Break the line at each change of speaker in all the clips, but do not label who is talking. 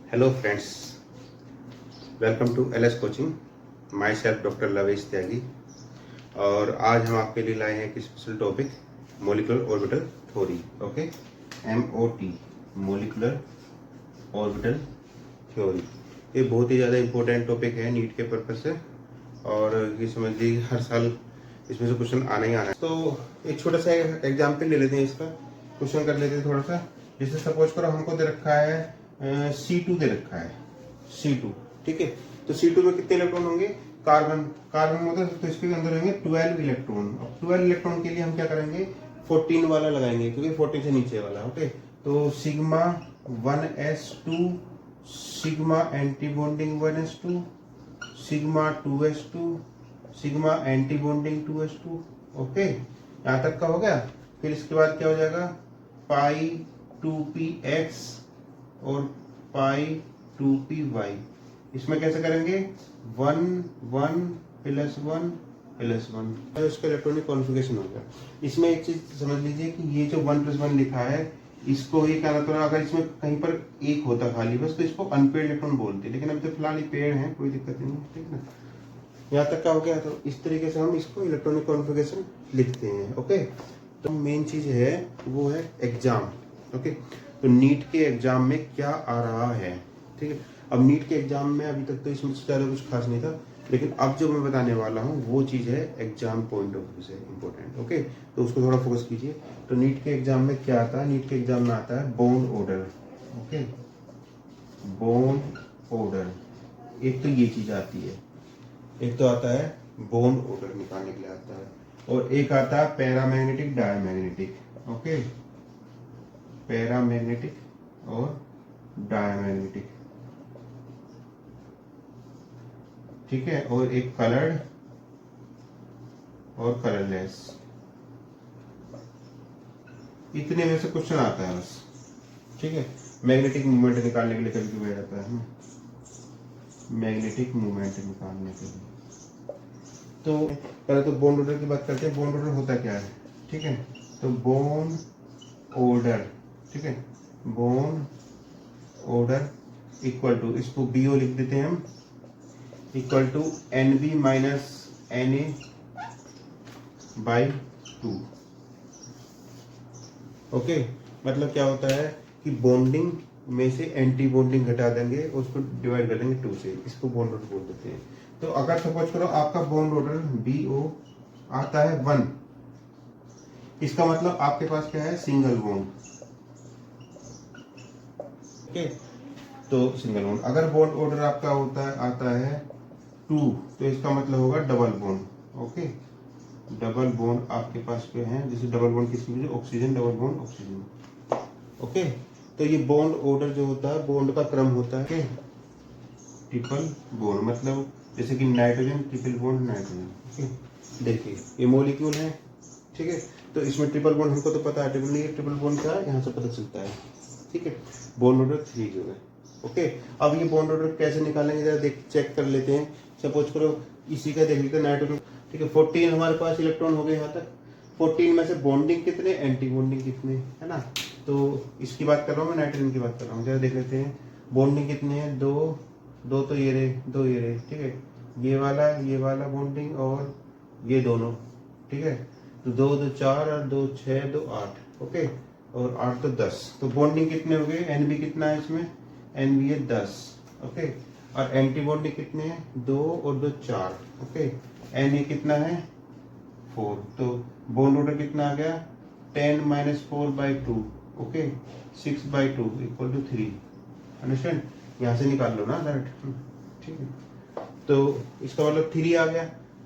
Hello friends, welcome to L S coaching. Myself doctor Lavesh Tyagi. और आज हम आपके लिए लाए हैं एक special topic, molecular orbital theory. Okay, MOT, molecular orbital theory. ये बहुत ही ज़्यादा इंपॉर्टेंट टॉपिक है नीट के पर्पज से, और ये समझ लीजिए हर साल इसमें से क्वेश्चन आना ही आना है। तो एक छोटा सा एग्जाम्पल ले लेते हैं, इसका क्वेश्चन कर लेते हैं थोड़ा सा। जैसे सपोज करो हमको दे रखा है C2 दे रखा है, C2, ठीक है। तो C2 में कितने इलेक्ट्रॉन होंगे? कार्बन कार्बन मतलब तो इसके अंदर होंगे 12 इलेक्ट्रॉन। अब 12 इलेक्ट्रॉन के लिए हम क्या करेंगे, 14 वाला लगाएंगे, क्योंकि 14 से नीचे वाला। ओके, तो sigma 1s2, sigma anti bonding 1s2, sigma 2s2, sigma anti bonding 2s2। Okay, यहाँ तक का हो गया। फिर इसके बाद क्या हो जाएगा, पाई 2px और पाई 2py। इसमें कैसे करेंगे, 1 1 प्लस 1 प्लस 1, तो इसका इलेक्ट्रॉनिक कॉन्फ़िगरेशन होगा। इसमें एक चीज समझ लीजिए कि ये जो 1 प्लस 1 लिखा है, इसको ये क्या कहते हैं, अगर इसमें कहीं पर एक होता खाली बस, तो इसको अनपेड इलेक्ट्रॉन बोलते हैं। लेकिन अभी तो फिलहाल ये पेड़ है, कोई दिक्कत नहीं है, ठीक है ना। यहाँ तक का हो गया। तो इस तरीके से हम इसको इलेक्ट्रॉनिक कॉन्फ़िगरेशन लिखते हैं। ओके, तो मेन चीज है वो है एग्जाम। ओके, तो नीट के एग्जाम में क्या आ रहा है, ठीक है। अब नीट के एग्जाम में अभी तक तो इसमें ज़्यादा कुछ खास नहीं था, लेकिन अब जो मैं बताने वाला हूँ वो चीज़ है एग्जाम पॉइंट ऑफ व्यू से इम्पोर्टेंट। ओके, तो उसको थोड़ा फोकस कीजिए। तो नीट के एग्जाम में क्या आता है, नीट के एग्जाम में आता है bond order. Okay, bond order, एक तो ये चीज़ आती है, एक तो आता है बॉन्ड ऑर्डर निकालने के लिए आता है, और एक आता है पैरामैग्नेटिक डायमैग्नेटिक। ओके, पैरामैग्नेटिक और डायमैग्नेटिक, ठीक है। और एक कलर्ड और कलरलेस। इतने में से क्वेश्चन आता है बस, ठीक है। मैग्नेटिक मूवमेंट निकालने के लिए कभी कभी आता है, मैग्नेटिक मूवमेंट निकालने के लिए। तो पहले तो बॉन्ड ऑर्डर की बात करते हैं। बॉन्ड ऑर्डर होता क्या है, ठीक है। तो बॉन्ड ऑर्डर, ठीक है, बॉन्ड ऑर्डर इक्वल टू, इसको BO लिख देते हैं हम, equal to NB minus NA by 2। Okay, मतलब क्या होता है कि बॉन्डिंग में से एंटी बॉन्डिंग घटा देंगे और उसको डिवाइड कर देंगे 2 से, इसको बॉन्ड ऑर्डर बोल देते हैं। तो अगर सपोज करो आपका बॉन्ड ऑर्डर BO आता है 1, इसका मतलब आपके पास क्या है, सिंगल बॉन्ड। ओके, तो सिंगल बॉन्ड। अगर बॉन्ड ऑर्डर आपका होता है आता है 2, तो इसका मतलब होगा double bond. Okay, double bond आपके पास पे है, जैसे डबल बॉन्ड किसकी वजह, oxygen, double bond oxygen. Okay, तो ये बॉन्ड ऑर्डर जो होता है, बॉन्ड का क्रम होता है ट्रिपल बॉन्ड, मतलब जैसे कि nitrogen triple bond nitrogen. Okay, देखिए ये मॉलिक्यूल है, ठीक है। तो इसमें ट्रिपल बॉन्ड हमको तो पता है, ट्रिपल बॉन्ड क्या है यहाँ से पता चलता है, ठीक है। बॉन्ड ऑर्डर 3 जो है। ओके, अब ये बॉन्ड ऑर्डर कैसे निकालेंगे जरा देख चेक कर लेते हैं। सपोज करो इसी का देख लेते हैं, नाइट्रोजन, ठीक है। 14 हमारे पास इलेक्ट्रॉन हो गए यहाँ तक। 14 में से बॉन्डिंग कितने, एंटी बॉन्डिंग कितने, है ना। तो इसकी बात कर रहा हूँ मैं, नाइट्रोजन की बात कर रहा हूँ। जरा देख लेते हैं बॉन्डिंग कितने हैं, दो तो ये रहे, दो ये रहे, ठीक है। ये वाला बॉन्डिंग और ये दोनों, ठीक है। तो 2 2 4 और 2 6 2 8। ओके, और 8 तो 10। तो बॉन्डिंग कितने हो गए, NB कितना है इसमें, NB है 10। ओके, और एंटी बॉन्डिंग कितने हैं, 2 और 2 4। ओके, Na कितना है, 4। तो बॉन्ड ऑर्डर कितना आ गया, 10 minus 4/2। Okay, 6/2 equal to 3। Understand, यहाँ से निकाल लो ना डायरेक्ट, ठीक है। तो इसका मतलब 3 आ गया।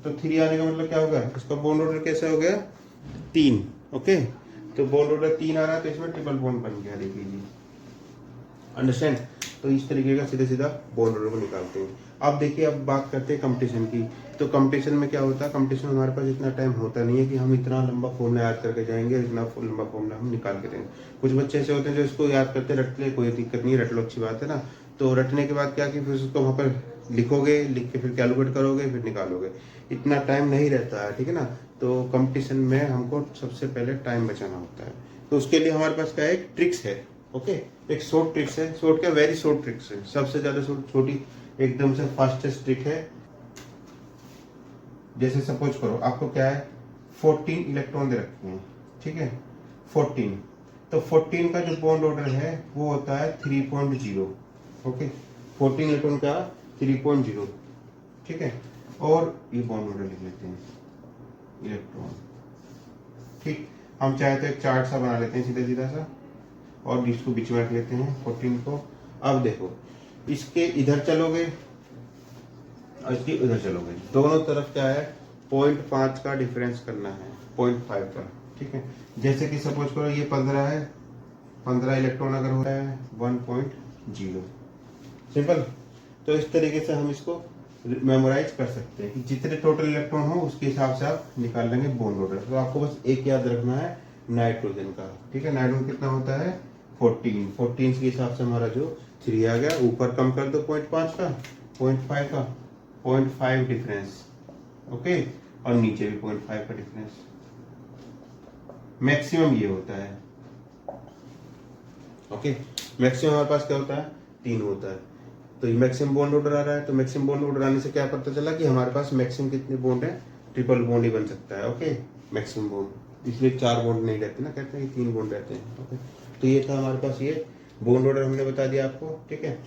तो 3 आने का मतलब क्या होगा, इसका बॉन्ड ऑर्डर कैसे हो गया, 3। ओके, तो बॉन्ड ऑर्डर 3 आ रहा है, तो इसमें ट्रिपल बॉन्ड बन गया, देखिए जी। अंडरस्टैंड, तो इस तरीके का सीधे सीधा बॉन्ड ऑर्डर को निकालते हैं। अब देखिए, अब बात करते हैं कंपटीशन की। तो कंपटीशन में क्या होता है, कंपटीशन हमारे पास इतना टाइम होता नहीं है कि हम इतना लंबा फॉर्मूला याद करके जाएंगे, इतना लंबा फॉर्मूला हम निकाल के देंगे। कुछ बच्चे ऐसे होते हैं जो इसको याद करते रट ले, कोई दिक्कत नहीं, रट लो, अच्छी बात है ना। तो रटने के बाद क्या कि फिर उसको वहाँ पर लिखोगे, लिख के फिर कैलकुलेट करोगे, फिर निकालोगे, इतना टाइम नहीं रहता है, ठीक है ना। तो कंपटीशन में हमको सबसे पहले टाइम बचाना होता है। तो उसके लिए हमारे पास क्या है, एक ट्रिक्स है। ओके, एक शॉर्ट ट्रिक्स है, शॉर्ट क्या, वेरी शॉर्ट ट्रिक्स है, सबसे ज्यादा छोटी एकदम से फास्टेस्ट ट्रिक है। जैसे सपोज करो आपको क्या है, 14 इलेक्ट्रॉन दे रखे हैं, ठीक है, 14, तो 14 का जो बॉन्ड ऑर्डर है वो होता है 3.0। ओके, 14 इलेक्ट्रॉन का 3.0, ठीक है। और ये बॉन्ड ऑर्डर लिख लेते हैं इलेक्ट्रॉन, ठीक। हम चाहे तो एक चार्ट सा बना लेते हैं सीधा सीधा सा, और इसको बीच में रख लेते हैं 14 को। अब देखो, इसके इधर चलोगे और इसके उधर चलोगे, दोनों तरफ क्या है, 0.5 का डिफरेंस करना है, 0.5 का, ठीक है। जैसे कि सपोज करो ये 15 है, 15 इलेक्ट्रॉन अगर होता है 1.0, सिंपल। तो इस तरीके से हम इसको मेमोराइज कर सकते हैं कि जितने टोटल इलेक्ट्रॉन हो उसके हिसाब से आप निकाल लेंगे बॉन्ड ऑर्डर। तो आपको बस एक याद रखना है नाइट्रोजन का, ठीक है। नाइट्रोजन कितना होता है 14 के हिसाब से हमारा जो 3 आ गया, ऊपर कम कर दो 0.5 का, 0.5 का, 0.5 डिफरेंस, ओके, और नीचे भी 0.5 का डिफरेंस। मैक्सिमम ये होता है, ओके। मैक्सिमम हमारे पास क्या होता है, 3 होता है। तो ये मैक्सिमम बॉन्ड ऑर्डर आ रहा है, तो मैक्सिमम बॉन्ड ऑर्डर आने से क्या पता चला कि हमारे पास मैक्सिमम कितने बॉन्ड है, ट्रिपल बॉन्ड ही बन सकता है, ओके, मैक्सिमम बॉन्ड। इसलिए 4 बॉन्ड नहीं रहते ना, कहते हैं कि 3 बॉन्ड रहते हैं, ओके। तो ये था हमारे पास, ये बॉन्ड ऑर्डर हमने बता दिया आपको, ठीक है।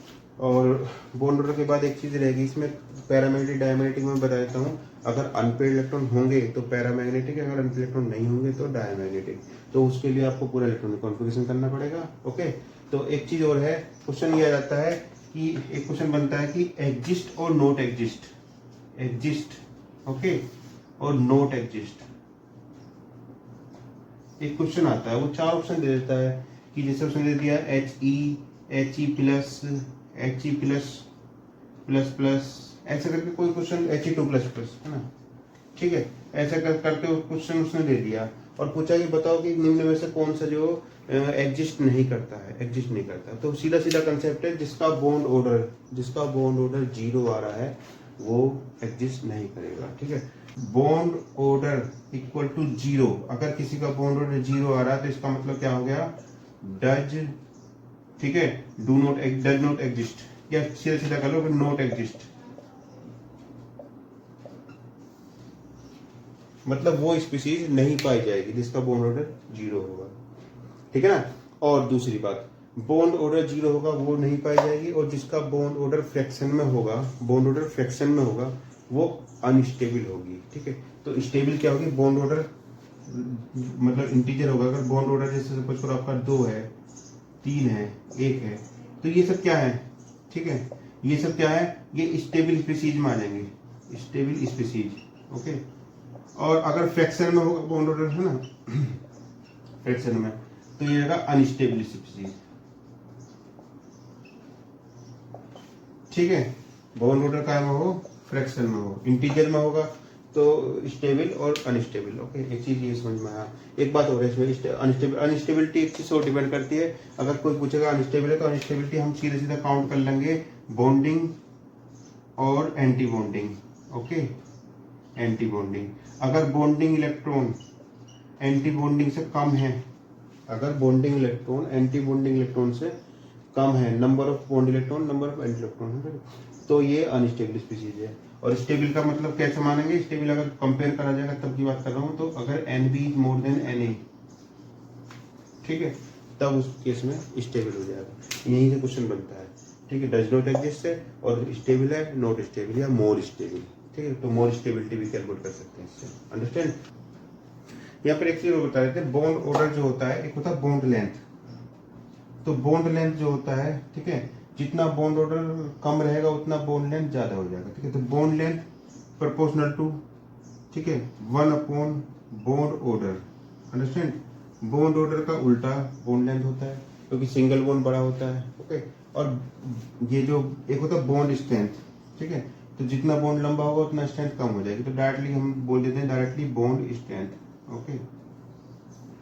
और बॉन्ड ऑर्डर के बाद एक चीज रहेगी इसमें, पैरामैग्नेटिक डायमैग्नेटिक में बता देता हूँ। अगर अनपेड इलेक्ट्रॉन होंगे तो पैरामैग्नेटिक, अगर अनपेड इलेक्ट्रॉन नहीं होंगे तो डायमैग्नेटिक। तो उसके लिए आपको पूरा इलेक्ट्रॉनिक कॉन्फ़िगरेशन करना पड़ेगा, ओके। तो एक चीज और है, क्वेश्चन ये आ जाता है कि एक क्वेश्चन बनता है कि एग्जिस्ट और नॉट एग्जिस्ट, एग्जिस्ट, ओके, और नॉट एग्जिस्ट। एक क्वेश्चन आता है, वो 4 ऑप्शन दे देता है कि जैसे उसने दे दिया He plus, He plus plus, ऐसे करके कोई क्वेश्चन He2 प्लस प्लस, है ना, ठीक है। ऐसे करके क्वेश्चन उसने दे दिया और पूछा कि बताओ कि निम्न में से कौन सा जो एग्जिस्ट नहीं करता है, एग्जिस्ट नहीं करता। तो सीधा सीधा कंसेप्ट है, जिसका बॉन्ड ऑर्डर 0 आ रहा है वो एग्जिस्ट नहीं करेगा, ठीक है। बॉन्ड ऑर्डर इक्वल टू 0, अगर किसी का बॉन्ड ऑर्डर 0 आ रहा है तो इसका मतलब क्या हो गया, डज, ठीक है, डज नॉट एग्जिस्ट, या सीधा सीधा कर लो नॉट एग्जिस्ट, मतलब वो स्पीशीज नहीं पाई जाएगी जिसका बॉन्ड ऑर्डर 0 होगा, ठीक है ना। और दूसरी बात, बॉन्ड ऑर्डर 0 होगा वो नहीं पाई जाएगी, और जिसका बॉन्ड ऑर्डर फ्रैक्शन में होगा, बॉन्ड ऑर्डर फ्रैक्शन में होगा, वो अनस्टेबल होगी, ठीक है। तो स्टेबल क्या होगी, बॉन्ड ऑर्डर मतलब इंटीजर होगा। अगर बॉन्ड ऑर्डर जैसे सपोज करो आपका 2 है, 3 है, 1 है, तो ये सब क्या है, ठीक है, ये सब क्या है, ये स्टेबल स्पीशीज में आ जाएंगे, स्टेबल स्पीशीज, ओके। और अगर फ्रैक्शन में होगा बॉन्ड ऑर्डर, है ना, फ्रैक्शन में, तो ये रहेगा अनस्टेबल स्पीशीज, ठीक है। बॉन्ड ऑर्डर का में हो, फ्रैक्शन में हो, इंटीजर में होगा तो स्टेबल और अनस्टेबल, ओके। एक चीज ये समझ में आया। एक बात और है इसमें, अनस्टेबिलिटी एक चीज और डिपेंड करती है। अगर कोई पूछेगा अनस्टेबल है तो अनस्टेबिलिटी हम सीधे सीधा काउंट कर लेंगे, बॉन्डिंग और anti bonding, okay, anti bonding. अगर बॉन्डिंग इलेक्ट्रॉन एंटी बॉन्डिंग से कम है, अगर bonding electron anti bonding electron से कम है, number of bond electron number of anti electron है, तो ये अनस्टेबल स्पीशीज है। और स्टेबल का मतलब कैसे मानेंगे, स्टेबल अगर कंपेयर करा जाएगा तब की बात कर रहा हूं, तो अगर NB is more than Na, ठीक है, तब उस केस में स्टेबल हो जाएगा। यहीं से क्वेश्चन बनता है, ठीक है। डज नॉट एग्जिस्ट है और स्टेबल है, नॉट स्टेबल या मोर स्टेबल, ठीक है। तो मोर स्टेबिलिटी भी कैलकुलेट कर सकते हैं इससे, अंडरस्टैंड। यहाँ पर एक चीज और बता देते हैं, बॉन्ड ऑर्डर जो होता है, एक होता है बॉन्ड लेंथ। तो बॉन्ड लेंथ जो होता है, ठीक है, जितना बॉन्ड ऑर्डर कम रहेगा उतना बॉन्ड लेंथ ज्यादा हो जाएगा, ठीक है। तो बॉन्ड लेंथ प्रोपोर्शनल टू, ठीक है, 1 upon bond order, understand. Bond order का उल्टा बॉन्ड लेंथ होता है, क्योंकि सिंगल बॉन्ड बड़ा होता है, ओके। और ये जो एक होता है बॉन्ड स्ट्रेंथ, ठीक है, तो जितना बॉन्ड लंबा होगा उतना स्ट्रेंथ कम हो जाएगी। तो डायरेक्टली हम बोल देते हैं डायरेक्टली बॉन्ड स्ट्रेंथ, ओके।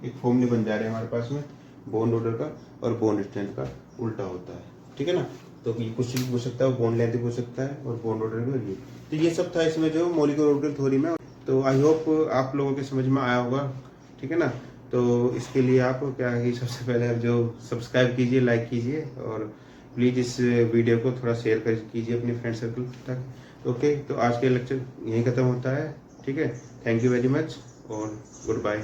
एक फॉर्मूले बन जा रहे हैं हमारे पास में, बॉन्ड ऑर्डर का और बॉन्ड स्ट्रेंथ का उल्टा होता है, ठीक है ना। तो ये क्वेश्चन भी पूछ सकता है, बॉन्ड लेंथ भी पूछ सकता है और बॉन्ड ऑर्डर भी। तो ये सब था इसमें जो मॉलिक्यूलर ऑर्बिटल थ्योरी में। तो आई होप आप लोगों के समझ में आया होगा, ठीक है ना। तो इसके लिए आप क्या है कि सबसे पहले जो सब्सक्राइब कीजिए, लाइक कीजिए और प्लीज़ इस वीडियो को थोड़ा शेयर कर कीजिए अपने फ्रेंड सर्कल तक। ओके, तो आज के लेक्चर यहीं ख़त्म होता है। ठीक है, थैंक यू वेरी मच और गुड बाय।